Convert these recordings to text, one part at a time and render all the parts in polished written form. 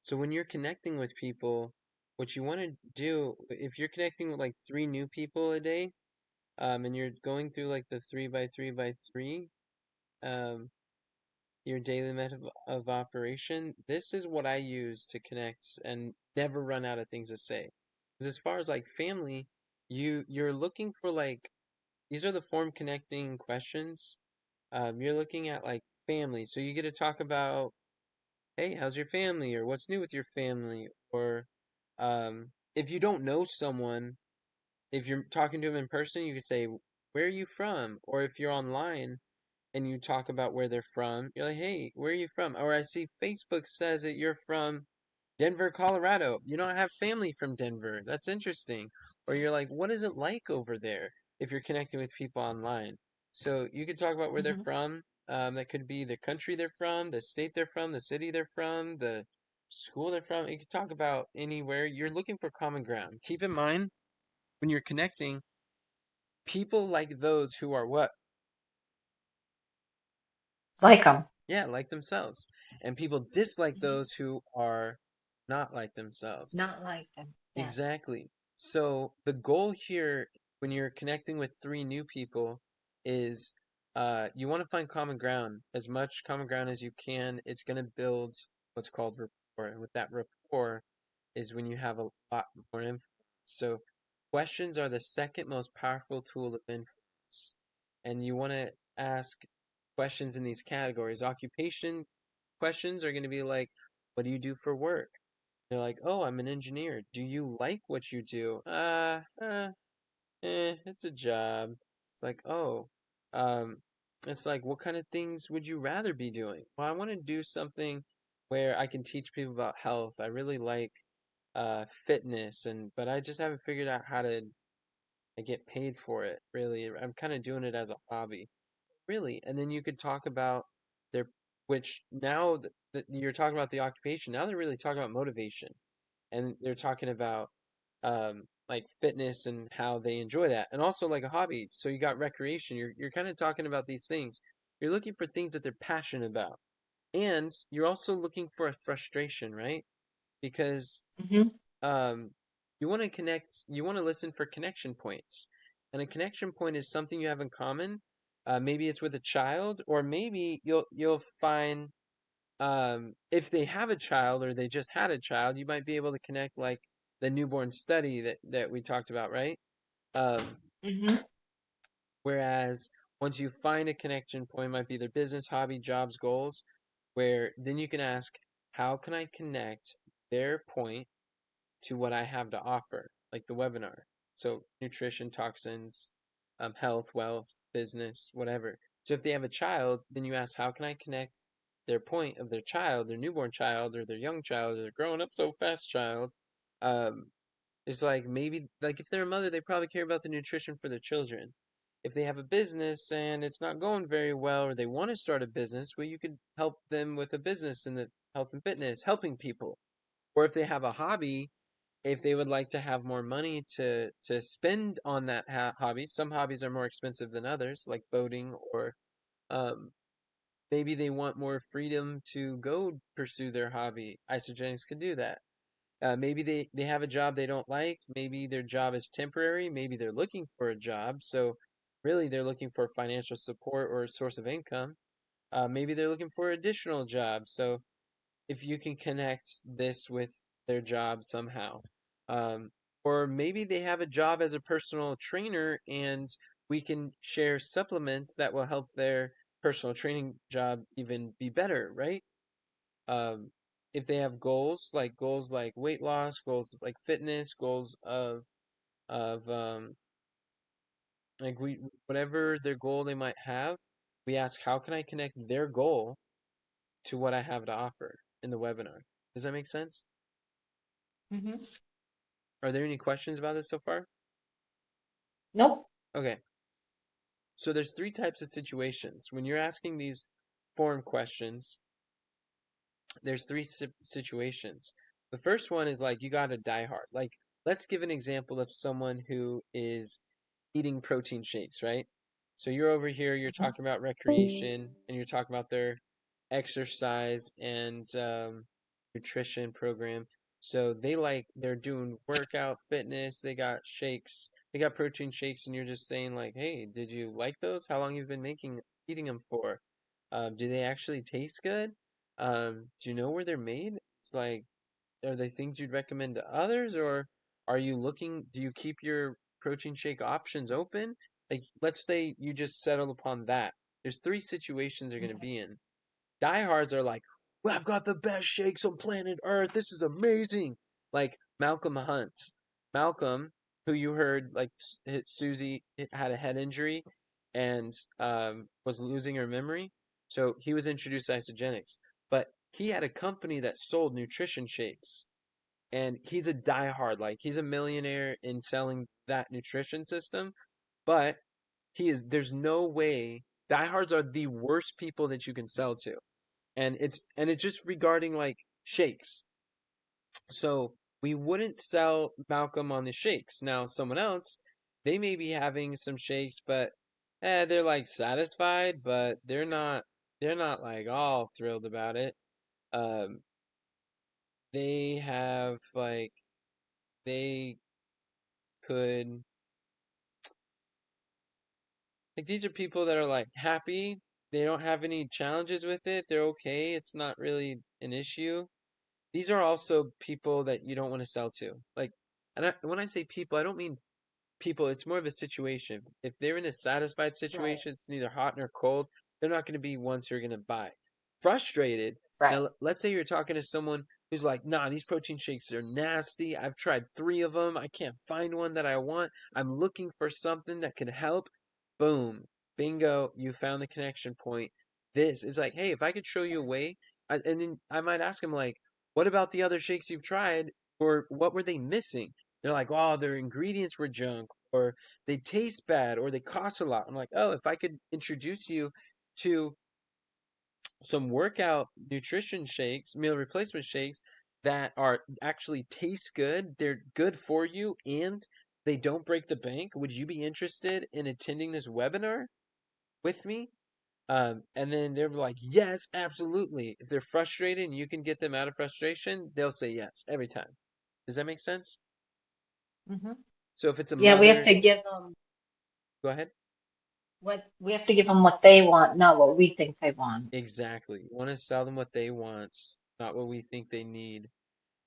So when you're connecting with people, what you want to do, if you're connecting with like three new people a day, and you're going through like the 3 by 3 by 3, um, your daily method of operation, this is what I use to connect and never run out of things to say. Because as far as like family, you're looking for like these are the form connecting questions. You're looking at like family, so you get to talk about, hey, how's your family, or what's new with your family, or if you don't know someone, if you're talking to them in person, you could say, where are you from? Or if you're online and you talk about where they're from, you're like, hey, where are you from? Or I see Facebook says that you're from Denver, Colorado. You don't have family from Denver. That's interesting. Or you're like, what is it like over there if you're connecting with people online? So you could talk about where they're Hmm. from. That could be the country they're from, the state they're from, the city they're from, the school they're from. You could talk about anywhere. You're looking for common ground. Keep in mind when you're connecting, people like those who are what? Like them. Yeah, like themselves. And people dislike those who are not like themselves. Not like them. Yes. Exactly. So the goal here when you're connecting with three new people is you want to find common ground, as much common ground as you can. It's going to build what's called rapport. And with that rapport is when you have a lot more influence. So questions are the second most powerful tool of influence. And you want to ask questions in these categories. Occupation questions are going to be like, what do you do for work? They're like, oh, I'm an engineer. Do you like what you do? It's a job. It's like, oh, um, it's like, what kind of things would you rather be doing? Well, I want to do something where I can teach people about health. I really like fitness, and but I just haven't figured out how to get paid for it, really. I'm kind of doing it as a hobby, really. And then you could talk about their, which now that you're talking about the occupation, now they're really talking about motivation, and they're talking about like fitness and how they enjoy that, and also like a hobby. So you got recreation. You're kind of talking about these things. You're looking for things that they're passionate about, and you're also looking for a frustration, right? Because Hmm. um, you want to connect. You want to listen for connection points, and a connection point is something you have in common. Maybe it's with a child, or maybe you'll find if they have a child or they just had a child, you might be able to connect like the newborn study that we talked about, right? Um, Hmm. whereas once you find a connection point, it might be their business, hobby, jobs, goals, where then you can ask, how can I connect their point to what I have to offer, like the webinar. So nutrition, toxins, health, wealth, business, whatever. So if they have a child, then you ask, how can I connect their point of their child, their newborn child, or their young child, or their growing up so fast child? Um, it's like maybe like if they're a mother, they probably care about the nutrition for their children. If they have a business and it's not going very well, or they want to start a business, well, you could help them with a business in the health and fitness, helping people. Or if they have a hobby, if they would like to have more money to spend on that hobby. Some hobbies are more expensive than others, like boating, or um, maybe they want more freedom to go pursue their hobby. Isogenics can do that. Maybe they have a job they don't like. Maybe their job is temporary. Maybe they're looking for a job. So really, they're looking for financial support or a source of income. Maybe they're looking for additional jobs. So if you can connect this with their job somehow. Um, or maybe they have a job as a personal trainer and we can share supplements that will help their personal training job even be better, right? Um, if they have goals like weight loss, goals like fitness, goals of like we whatever their goal they might have, we ask how can I connect their goal to what I have to offer in the webinar. Does that make sense? Hmm. Are there any questions about this so far? Nope. Okay. So there's three types of situations. When you're asking these form questions, there's three situations. The first one is like you got to die hard. Like let's give an example of someone who is eating protein shakes, right? So you're over here, you're Hmm. talking about recreation and you're talking about their exercise and nutrition program. So they're doing workout fitness, they got shakes, they got protein shakes, and you're just saying like, hey, did you like those? How long you've been eating them for? Do they actually taste good? Do you know where they're made? It's like, are they things you'd recommend to others, or do you keep your protein shake options open? Like, let's say you just settle upon that. There's three situations you're going to Mhm. be in. Diehards are like, well, I've got the best shakes on planet Earth. This is amazing. Like Malcolm Hunt. Malcolm, who you heard, like Susie had a head injury and was losing her memory. So he was introduced to isogenics. But he had a company that sold nutrition shakes. And he's a diehard. Like he's a millionaire in selling that nutrition system. But there's no way. Diehards are the worst people that you can sell to, and it's just regarding like shakes. So we wouldn't sell Malcolm on the shakes. Now someone else, they may be having some shakes, but they're like satisfied, but they're not like all thrilled about it. Um, they have like they could like these are people that are like happy. They don't have any challenges with it. They're okay. It's not really an issue. These are also people that you don't want to sell to. Like, when I say people, I don't mean people. It's more of a situation. If they're in a satisfied Right. situation, it's neither hot nor cold. They're not going to be ones who are going to buy. Frustrated. Now, Right. let's say you're talking to someone who's like, "Nah, these protein shakes are nasty. I've tried three of them. I can't find one that I want. I'm looking for something that can help." Boom, bingo! You found the connection point. This is like, hey, if I could show you a way, and then I might ask him like, "What about the other shakes you've tried? Or what were they missing?" They're like, "Oh, their ingredients were junk, or they taste bad, or they cost a lot." I'm like, "Oh, if I could introduce you to some workout nutrition shakes, meal replacement shakes that are actually taste good, they're good for you, and they don't break the bank. Would you be interested in attending this webinar with me?" And then they're like, "Yes, absolutely." If they're frustrated and you can get them out of frustration, they'll say yes every time. Does that make sense? Hmm. So if it's a Yeah, we have mother, to give them go ahead. what they want, not what we think they want. Exactly. You want to sell them what they want, not what we think they need,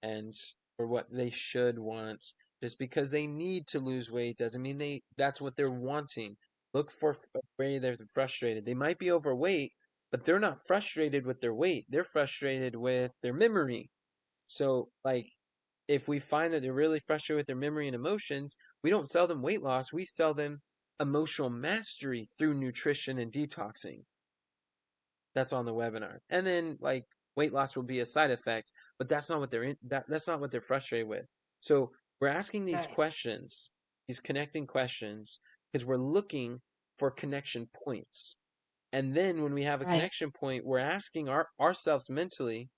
and or what they should want. Just because they need to lose weight doesn't mean that's what they're wanting. Look for a way they're frustrated. They might be overweight, but they're not frustrated with their weight. They're frustrated with their memory. So, like, if we find that they're really frustrated with their memory and emotions, we don't sell them weight loss. We sell them emotional mastery through nutrition and detoxing. That's on the webinar. And then like weight loss will be a side effect, but that's not what that's not what they're frustrated with. So we're asking these Right. questions, these connecting questions, because we're looking for connection points. And then when we have a Right. connection point, we're asking ourselves mentally,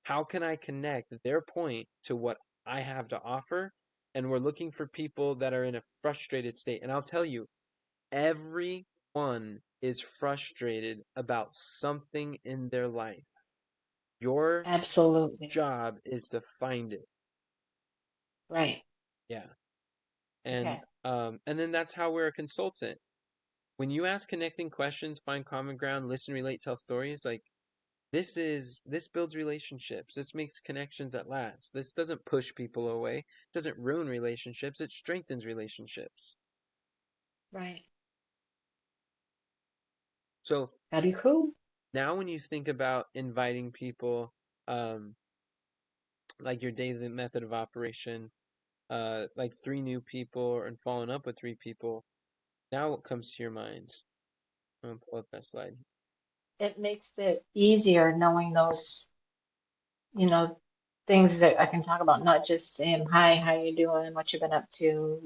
how can I connect their point to what I have to offer? And we're looking for people that are in a frustrated state. And I'll tell you, everyone is frustrated about something in their life. Your Absolutely. job is to find it. Right. Yeah. Okay. And then that's how we're a consultant. When you ask connecting questions, find common ground, listen, relate, tell stories, like this builds relationships. This makes connections that last. This doesn't push people away. It doesn't ruin relationships. It strengthens relationships. Right. So That'd be cool. now when you think about inviting people, um, like your daily method of operation, like three new people and following up with three people. Now what comes to your mind? I'm gonna pull up that slide. It makes it easier knowing those, you know, things that I can talk about, not just saying, hi, how you doing? What you been up to?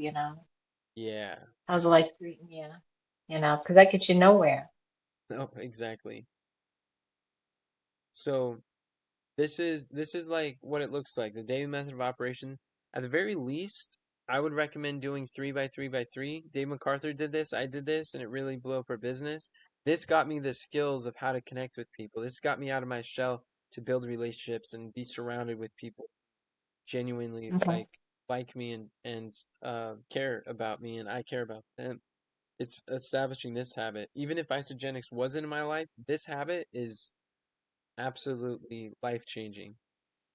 Yeah. How's life treating you? Because that gets you nowhere. No, exactly. So this is like what it looks like. The daily method of operation. At the very least, I would recommend doing 3 by 3 by 3. Dave MacArthur did this, I did this, and it really blew up our business. This got me the skills of how to connect with people. This got me out of my shell to build relationships and be surrounded with people genuinely Okay. like me and care about me and I care about them. It's establishing this habit. Even if isogenics wasn't in my life, this habit is absolutely life changing.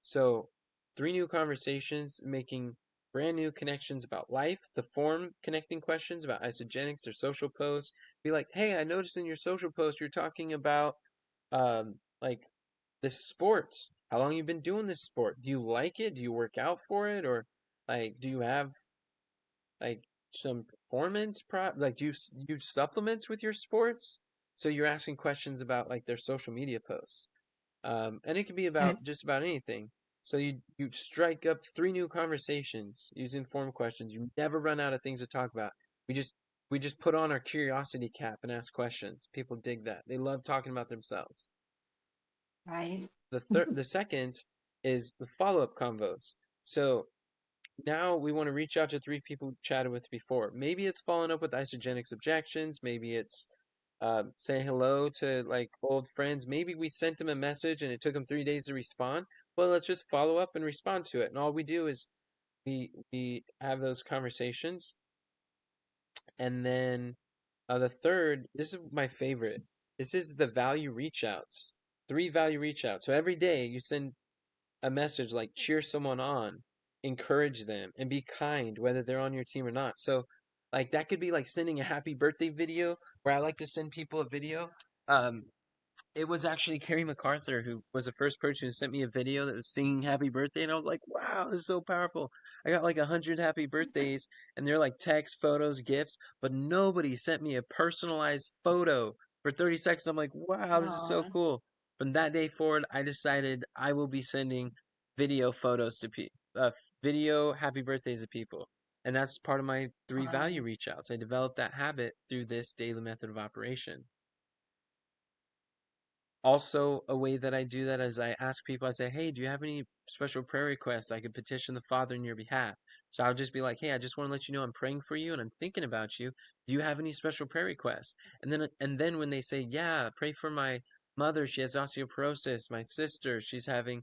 So, three new conversations, making brand new connections about life, the form connecting questions about isogenics or social posts. Be like, hey, I noticed in your social post you're talking about like this sports. How long you been doing this sport? Do you like it? Do you work out for it? Or like do you have like some performance like do you use supplements with your sports? So you're asking questions about like their social media posts. And it can be Okay. about just about anything. So you strike up three new conversations using form questions. You never run out of things to talk about. We just we just put on our curiosity cap and ask questions. People dig that. They love talking about themselves. Right. The second is the follow-up convos. So now we want to reach out to three people we chatted with before. Maybe it's following up with isogenics objections. Maybe it's saying hello to like old friends. Maybe we sent them a message and it took them 3 days to respond. Well, let's just follow up and respond to it. And all we do is we have those conversations. And then the third, this is my favorite. This is the value reach outs. Three value reach outs. So every day you send a message like cheer someone on, encourage them, and be kind whether they're on your team or not. So, like that could be like sending a happy birthday video where I like to send people a video. Um, it was actually Carrie MacArthur who was the first person who sent me a video that was singing happy birthday, and I was like, wow, this is so powerful. I got like 100 happy birthdays, and they're like text, photos, gifts, but nobody sent me a personalized photo for 30 seconds. I'm like, wow, this is so Oh, cool. From that day forward, I decided I will be sending video photos to people, video happy birthdays to people. And that's part of my three value wow. reach outs. I developed that habit through this daily method of operation. Also, a way that I do that is I ask people, I say, hey, do you have any special prayer requests? I could petition the Father in your behalf. So I'll just be like, hey, I just want to let you know I'm praying for you and I'm thinking about you. Do you have any special prayer requests? And then when they say, yeah, pray for my mother, she has osteoporosis, my sister, she's having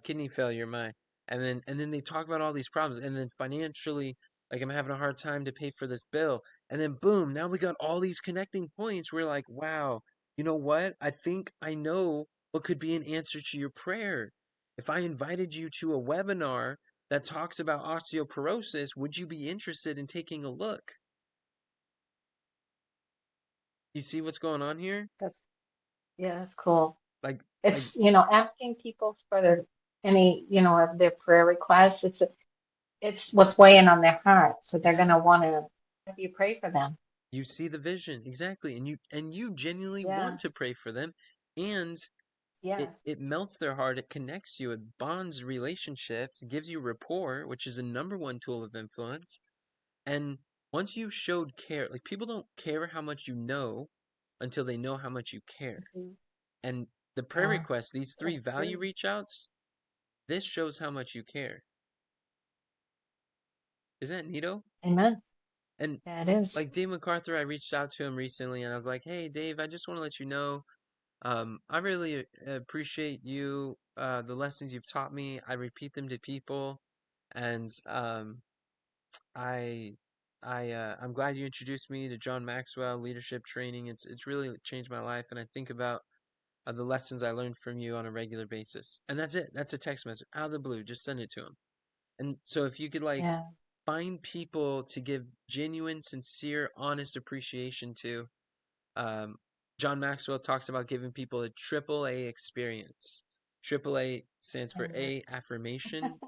kidney failure, my and then they talk about all these problems, and then financially, like I'm having a hard time to pay for this bill. And then boom, now we got all these connecting points. We're like, wow, you know what? I think I know what could be an answer to your prayer. If I invited you to a webinar that talks about osteoporosis, would you be interested in taking a look? You see what's going on here? That's yeah, that's cool. Like, like It's, asking people for any, of their prayer requests. It's what's weighing on their heart. So they're yeah, gonna want to have you pray for them. you see the vision exactly, and you genuinely Yeah. want to pray for them, and it Yes. it melts their heart. It connects you. It bonds relationships. It gives you rapport, which is the number one tool of influence. And once you showed care, like people don't care how much you know until they know how much you care. Mhm. And the prayer Yeah, requests, these three that's value true. reach outs, this shows how much you care. Isn't that neato? Amen. And Yeah, it is. like Dave MacArthur, I reached out to him recently and I was like, hey, Dave, I just want to let you know, I really appreciate you, the lessons you've taught me. I repeat them to people. And I I'm glad you introduced me to John Maxwell leadership training. It's really changed my life, and I think about the lessons I learned from you on a regular basis. And that's it. That's a text message out of the blue. Just send it to him. And so if you could like Yeah. find people to give genuine, sincere, honest appreciation to, um, John Maxwell talks about giving people a triple A experience. Triple A stands for Oh, A, affirmation,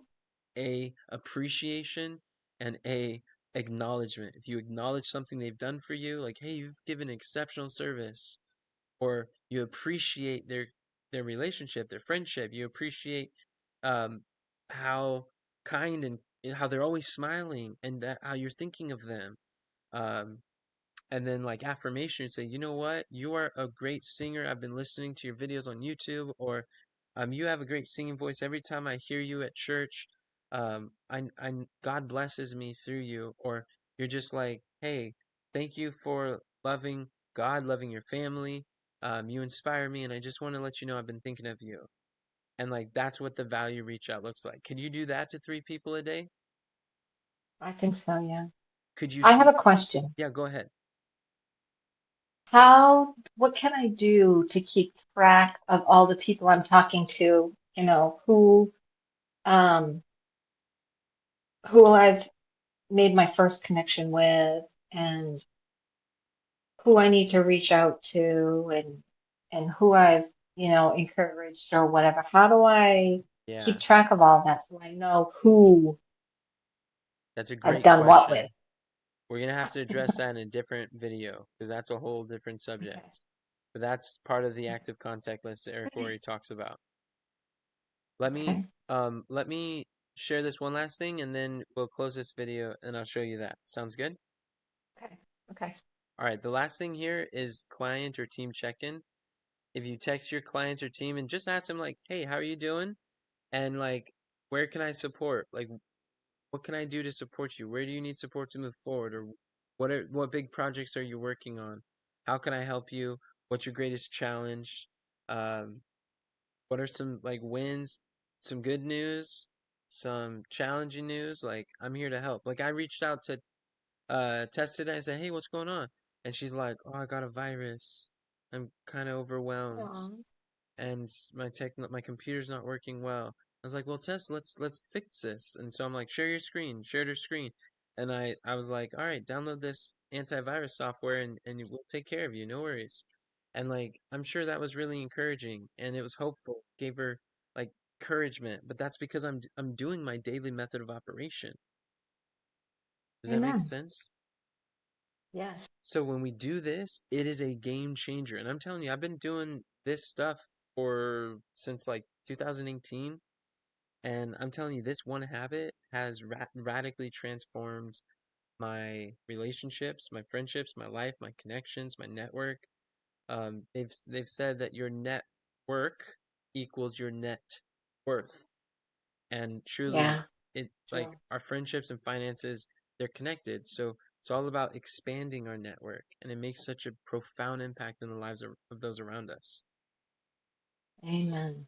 A, appreciation, and A, acknowledgement. If you acknowledge something they've done for you, like, hey, you've given exceptional service, or you appreciate their relationship, their friendship, you appreciate um, how kind and how they're always smiling and that how you're thinking of them. Um, and then like affirmation say, you know what, you are a great singer, I've been listening to your videos on YouTube, or you have a great singing voice every time I hear you at church. I God blesses me through you. Or you're just like, hey, thank you for loving God, loving your family. You inspire me, and I just want to let you know I've been thinking of you. And like that's what the value reach out looks like. Could you do that to 3 people a day? I think so, yeah. Could you I have see? a question. Yeah, go ahead. What can I do to keep track of all the people I'm talking to, um, who I've made my first connection with and who I need to reach out to and who I've, encouraged or whatever. How do I keep Yeah, track of all that so I know who that's a I've great done what with? question. We're gonna have to address that in a different video because that's a whole different Okay. subject. But that's part of the active contact list that Eric Okay. Worre talks about. Let me Okay. let me share this one last thing and then we'll close this video and I'll show you that. Sounds good? Okay. Okay. All right, the last thing here is client or team check-in. If you text your clients or team and just ask them like, "Hey, how are you doing?" and like, "Where can I support? Like, what can I do to support you? Where do you need support to move forward? Or what big projects are you working on? How can I help you? What's your greatest challenge? Um, what are some like wins, some good news, some challenging news? Like, I'm here to help." Like I reached out to Tess today and said, "Hey, what's going on?" And she's like, "Oh, I got a virus. I'm kind of overwhelmed." Aw. And my computer's not working well. I was like, well, Tess, let's fix this. And so I'm like, share your screen, shared her screen. And I was like, all right, download this antivirus software and we'll take care of you, no worries. And like I'm sure that was really encouraging and it was hopeful, gave her like encouragement, but that's because I'm doing my daily method of operation. Does that make Amen. sense? Yes. So when we do this, it is a game changer. And I'm telling you, I've been doing this stuff for since like 2018. And I'm telling you, this one habit has radically transformed my relationships, my friendships, my life, my connections, my network. They've said that your net work equals your net worth, and truly, Yeah. it like True. our friendships and finances, they're connected. So it's all about expanding our network, and it makes such a profound impact in the lives of those around us. Amen.